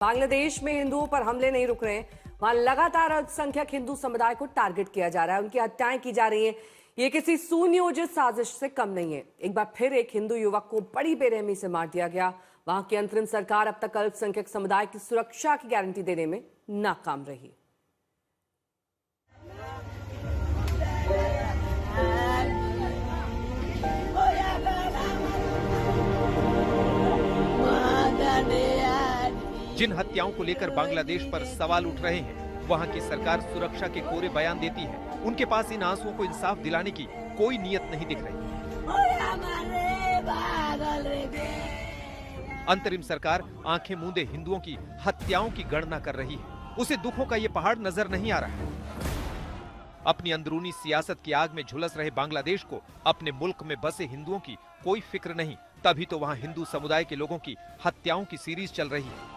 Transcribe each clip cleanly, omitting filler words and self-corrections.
बांग्लादेश में हिंदुओं पर हमले नहीं रुक रहे हैं। वहां लगातार अल्पसंख्यक हिंदू समुदाय को टारगेट किया जा रहा है, उनकी हत्याएं की जा रही हैं। ये किसी सुनियोजित साजिश से कम नहीं है। एक बार फिर एक हिंदू युवक को बड़ी बेरहमी से मार दिया गया। वहां की अंतरिम सरकार अब तक अल्पसंख्यक समुदाय की सुरक्षा की गारंटी देने में नाकाम रही। जिन हत्याओं को लेकर बांग्लादेश पर सवाल उठ रहे हैं, वहां की सरकार सुरक्षा के कोरे बयान देती है। उनके पास इन आंसुओं को इंसाफ दिलाने की कोई नीयत नहीं दिख रही। अंतरिम सरकार आंखें मूंदे हिंदुओं की हत्याओं की गणना कर रही है। उसे दुखों का ये पहाड़ नजर नहीं आ रहा। अपनी अंदरूनी सियासत की आग में झुलस रहे बांग्लादेश को अपने मुल्क में बसे हिंदुओं की कोई फिक्र नहीं। तभी तो वहां हिंदू समुदाय के लोगों की हत्याओं की सीरीज चल रही है।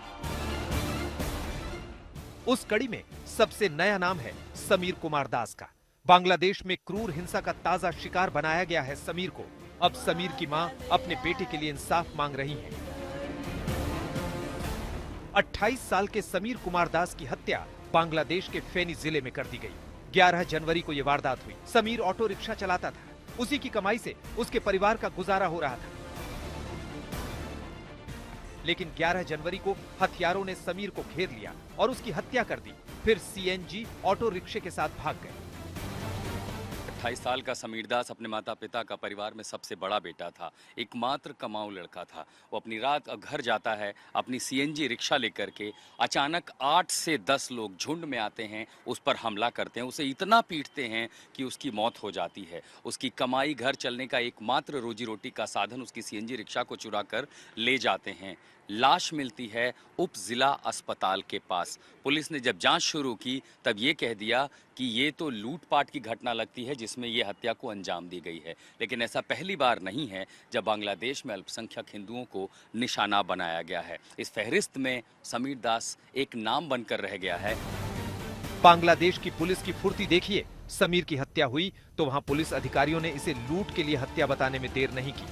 उस कड़ी में सबसे नया नाम है समीर कुमार दास का। बांग्लादेश में क्रूर हिंसा का ताजा शिकार बनाया गया है समीर को। अब समीर की मां अपने बेटे के लिए इंसाफ मांग रही है। 28 साल के समीर कुमार दास की हत्या बांग्लादेश के फेनी जिले में कर दी गई। 11 जनवरी को यह वारदात हुई। समीर ऑटो रिक्शा चलाता था। उसी की कमाई से उसके परिवार का गुजारा हो रहा था। लेकिन 11 जनवरी को हथियारों ने समीर को घेर लिया और उसकी हत्या कर दी। फिर सीएनजी ऑटो रिक्शे के साथ भाग गए। 28 साल का समीर दास अपने माता पिता का परिवार में सबसे बड़ा बेटा था, एकमात्र कमाऊ लड़का था। वो अपनी रात घर जाता है अपनी सीएनजी रिक्शा लेकर के। अचानक 8 से 10 लोग झुंड में आते हैं, उस पर हमला करते हैं, उसे इतना पीटते हैं कि उसकी मौत हो जाती है। उसकी कमाई, घर चलने का एकमात्र रोजी रोटी का साधन उसकी सीएनजी रिक्शा को चुरा कर ले जाते हैं। लाश मिलती है उप जिला अस्पताल के पास। पुलिस ने जब जांच शुरू की तब ये कह दिया कि ये तो लूटपाट की घटना लगती है जिसमें ये हत्या को अंजाम दी गई है। लेकिन ऐसा पहली बार नहीं है जब बांग्लादेश में अल्पसंख्यक हिंदुओं को निशाना बनाया गया है। इस फहरिस्त में समीर दास एक नाम बनकर रह गया है। बांग्लादेश की पुलिस की फुर्ती देखिए। समीर की हत्या हुई तो वहां पुलिस अधिकारियों ने इसे लूट के लिए हत्या बताने में देर नहीं की।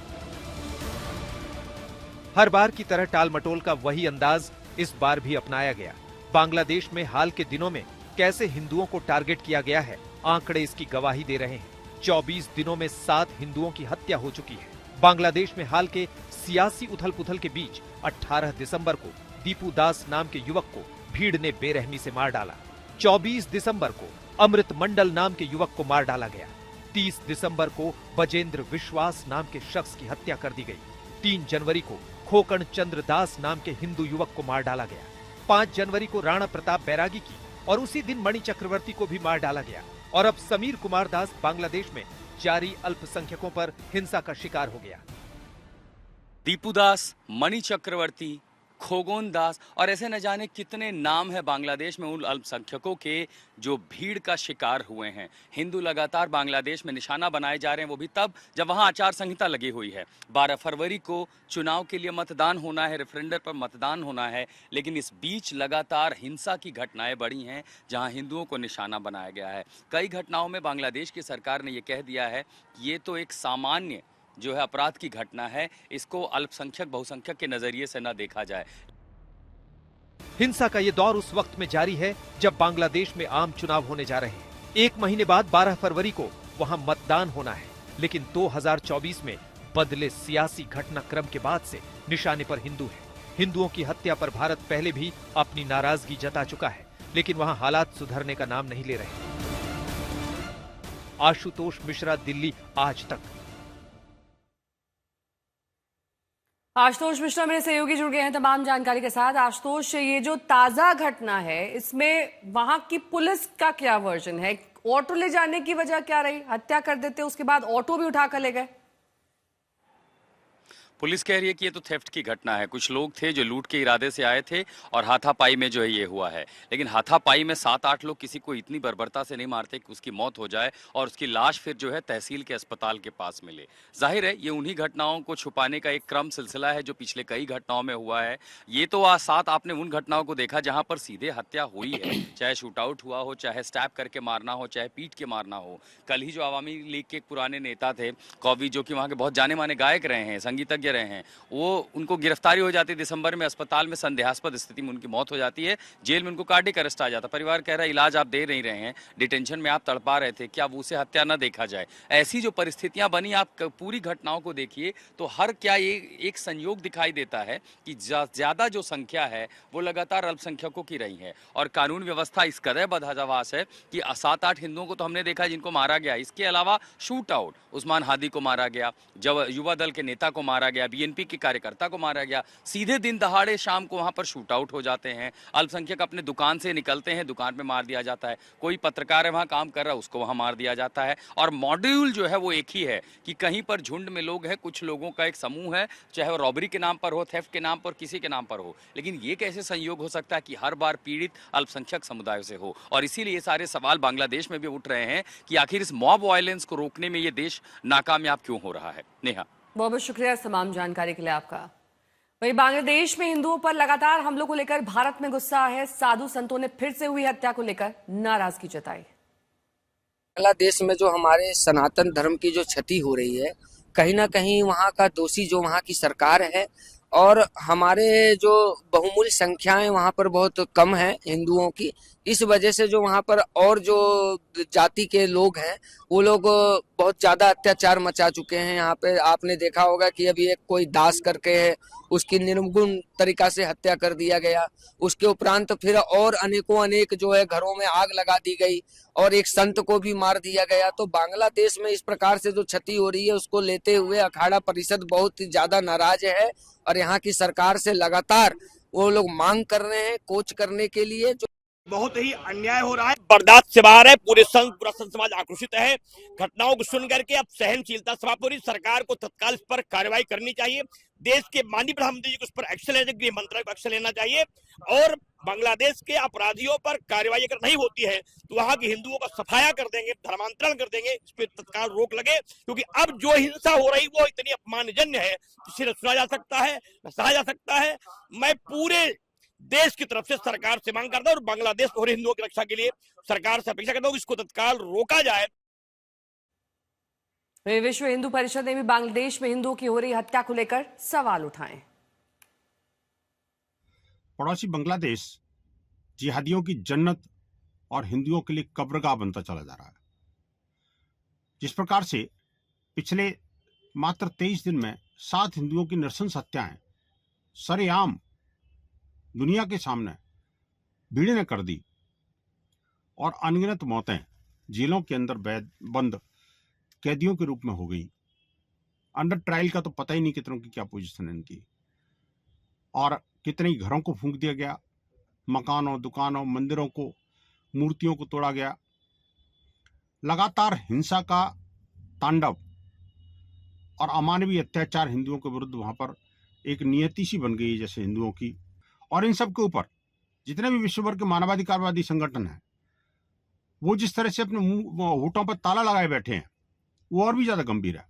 हर बार की तरह टाल मटोल का वही अंदाज इस बार भी अपनाया गया। बांग्लादेश में हाल के दिनों में कैसे हिंदुओं को टारगेट किया गया है, आंकड़े इसकी गवाही दे रहे हैं। 24 दिनों में 7 हिंदुओं की हत्या हो चुकी है। बांग्लादेश में हाल के सियासी उथल पुथल के बीच 18 दिसंबर को दीपू दास नाम के युवक को भीड़ ने बेरहमी से मार डाला। 24 दिसंबर को अमृत मंडल नाम के युवक को मार डाला गया। 30 दिसंबर को बजेंद्र विश्वास नाम के शख्स की हत्या कर दी गई। 3 जनवरी को खोकण चंद्र दास नाम के हिंदू युवक को मार डाला गया। 5 जनवरी को राणा प्रताप बैरागी की और उसी दिन मणि चक्रवर्ती को भी मार डाला गया। और अब समीर कुमार दास बांग्लादेश में जारी अल्पसंख्यकों पर हिंसा का शिकार हो गया। दीपू दास, मणि चक्रवर्ती, खोगोन दास और ऐसे न जाने कितने नाम है बांग्लादेश में उन अल्पसंख्यकों के जो भीड़ का शिकार हुए हैं। हिंदू लगातार बांग्लादेश में निशाना बनाए जा रहे हैं, वो भी तब जब वहां आचार संहिता लगी हुई है। 12 फरवरी को चुनाव के लिए मतदान होना है, रेफरेंडम पर मतदान होना है। लेकिन इस बीच लगातार हिंसा की घटनाएं बढ़ी हैं जहां हिंदुओं को निशाना बनाया गया है। कई घटनाओं में बांग्लादेश की सरकार ने यह कह दिया है कि ये तो एक सामान्य जो है अपराध की घटना है, इसको अल्पसंख्यक बहुसंख्यक के नजरिए से न देखा जाए। हिंसा का ये दौर उस वक्त में जारी है जब बांग्लादेश में आम चुनाव होने जा रहे हैं। 1 महीने बाद 12 फरवरी को वहां मतदान होना है। लेकिन 2024 में बदले सियासी घटनाक्रम के बाद से निशाने पर हिंदू है। हिंदुओं की हत्या पर भारत पहले भी अपनी नाराजगी जता चुका है, लेकिन वहां हालात सुधरने का नाम नहीं ले रहे। आशुतोष मिश्रा, दिल्ली आज तक। आशुतोष मिश्रा मेरे सहयोगी जुड़ गए हैं तमाम जानकारी के साथ। आशुतोष, ये जो ताजा घटना है इसमें वहां की पुलिस का क्या वर्जन है? ऑटो ले जाने की वजह क्या रही? हत्या कर देते उसके बाद ऑटो भी उठाकर ले गए। पुलिस कह रही है कि ये तो थेफ्ट की घटना है। कुछ लोग थे जो लूट के इरादे से आए थे और हाथापाई में जो है ये हुआ है। लेकिन हाथापाई में 7-8 लोग किसी को इतनी बर्बरता से नहीं मारते कि उसकी मौत हो जाए और उसकी लाश फिर जो है तहसील के अस्पताल के पास मिले। जाहिर है ये उन्हीं घटनाओं को छुपाने का एक क्रम सिलसिला है जो पिछले कई घटनाओं में हुआ है। ये तो आज 7 आपने उन घटनाओं को देखा जहां पर सीधे हत्या हुई है, चाहे शूट आउट हुआ हो, चाहे स्टैप करके मारना हो, चाहे पीट के मारना हो। कल ही जो आवामी लीग के एक पुराने नेता थे कौवी, जो कि वहां के बहुत जाने माने गायक रहे हैं, संगीतज्ञ दे रहे हैं। वो उनको गिरफ्तारी हो जाती है दिसंबर में, अस्पताल में संदेहास्पद स्थिति में उनकी मौत हो जाती है, जेल में उनको कार्डियक अरेस्ट आ जाता है। परिवार कह रहा है इलाज आप दे नहीं रहे हैं, डिटेंशन में आप तड़पा रहे थे, क्या उसे हत्या न देखा जाए। ऐसी जो परिस्थितियां बनी, आप पूरी घटनाओं को देखिए तो हर क्या ये एक संयोग दिखाई देता है कि ज्यादा जो संख्या है वो लगातार अल्पसंख्यकों की रही है और कानून व्यवस्था इस कदर बदहवास है कि 7-8 हिंदुओं को तो हमने देखा जिनको मारा गया। इसके अलावा शूट आउट, उस्मान हादी को मारा गया, जब युवा दल के नेता को मारा गया, बीएनपी के कार्यकर्ता को मारा गया, सीधे दिन दहाड़े शाम को वहां पर शूट आउट हो जाते हैं। अल्पसंख्यक अपने दुकान से निकलते हैं, दुकान पे मार दिया जाता है। कोई पत्रकार है वहां काम कर रहा है, उसको वहां मार दिया जाता है। और मॉड्यूल जो है वो एक ही है कि कहीं पर झुंड में लोग हैं, कुछ लोगों का एक समूह है, चाहे वो रॉबरी के नाम पर हो, थेफ्ट के नाम पर, किसी के नाम पर हो। लेकिन ये कैसे संयोग हो सकता है कि हर बार पीड़ित अल्पसंख्यक समुदायों से हो। और इसीलिए ये सारे सवाल बांग्लादेश में भी उठ रहे हैं कि आखिर इस मॉब वायलेंस को रोकने में ये देश नाकामयाब क्यों हो रहा है। नेहा, बहुत बहुत शुक्रिया इस तमाम जानकारी के लिए आपका। वहीं बांग्लादेश में हिंदुओं पर लगातार हमलों को लेकर भारत में गुस्सा है। साधु संतों ने फिर से हुई हत्या को लेकर नाराजगी जताई। बांग्लादेश में जो हमारे सनातन धर्म की जो क्षति हो रही है, कहीं ना कहीं वहाँ का दोषी जो वहाँ की सरकार है और हमारे जो बहुमूल्य संख्याएं वहाँ पर बहुत कम है हिंदुओं की। इस वजह से जो वहाँ पर और जो जाति के लोग हैं वो लोग बहुत ज्यादा अत्याचार मचा चुके हैं। यहाँ पे आपने देखा होगा कि अभी एक कोई दास करके है, उसकी निर्गुण तरीका से हत्या कर दिया गया। उसके उपरांत फिर और अनेक जो है घरों में आग लगा दी गई और एक संत को भी मार दिया गया। तो बांग्लादेश में इस प्रकार से जो क्षति हो रही है उसको लेते हुए अखाड़ा परिषद बहुत ही ज्यादा नाराज है और यहाँ की सरकार से लगातार वो लोग मांग कर रहे हैं कोच करने के लिए। जो बहुत ही अन्याय हो रहा है, बर्दाश्त से बाहर है। पूरा संत समाज आक्रोशित है। घटनाओं को सुन करके अब सहनशीलता समाप्त हो रही। सरकार को तत्काल इस पर कार्रवाई करनी चाहिए। देश के माननीय प्रधानमंत्री जी को इस पर एक्शन लेना, गृह मंत्रालय को एक्शन लेना चाहिए और बांग्लादेश के अपराधियों पर कार्रवाई अगर नहीं होती है तो वहां के हिंदुओं का सफाया कर देंगे, धर्मांतरण कर देंगे। इस पर तत्काल रोक लगे, क्योंकि अब जो हिंसा हो रही वो इतनी अपमानजन्य है, इसे न सुना जा सकता है न सहा जा सकता है। मैं पूरे देश की तरफ से सरकार से मांग करता हूं और बांग्लादेश और हिंदुओं की रक्षा के लिए सरकार से अपेक्षा करता हूं कि इसको तत्काल रोका जाए। विश्व हिंदू परिषद ने भी बांग्लादेश में हिंदुओं की हो रही हत्या को लेकर सवाल उठाए। पड़ोसी बांग्लादेश जिहादियों की जन्नत और हिंदुओं के लिए कब्रगाह बनता चला जा रहा है। जिस प्रकार से पिछले मात्र 23 दिन में 7 हिंदुओं की नृशंस हत्याएं सरेआम दुनिया के सामने भीड़ ने कर दी और अनगिनत मौतें जेलों के अंदर बंद कैदियों के रूप में हो गई। अंडर ट्रायल का तो पता ही नहीं कितनों की क्या पोजीशन है इनकी, और कितने घरों को फूंक दिया गया, मकानों, दुकानों, मंदिरों को, मूर्तियों को तोड़ा गया। लगातार हिंसा का तांडव और अमानवीय अत्याचार हिंदुओं के विरुद्ध वहां पर एक नियति सी बन गई है जैसे हिंदुओं की। और इन सब के ऊपर जितने भी विश्व भर के मानवाधिकारवादी संगठन हैं वो जिस तरह से अपने होठों पर ताला लगाए बैठे हैं वो और भी ज्यादा गंभीर है।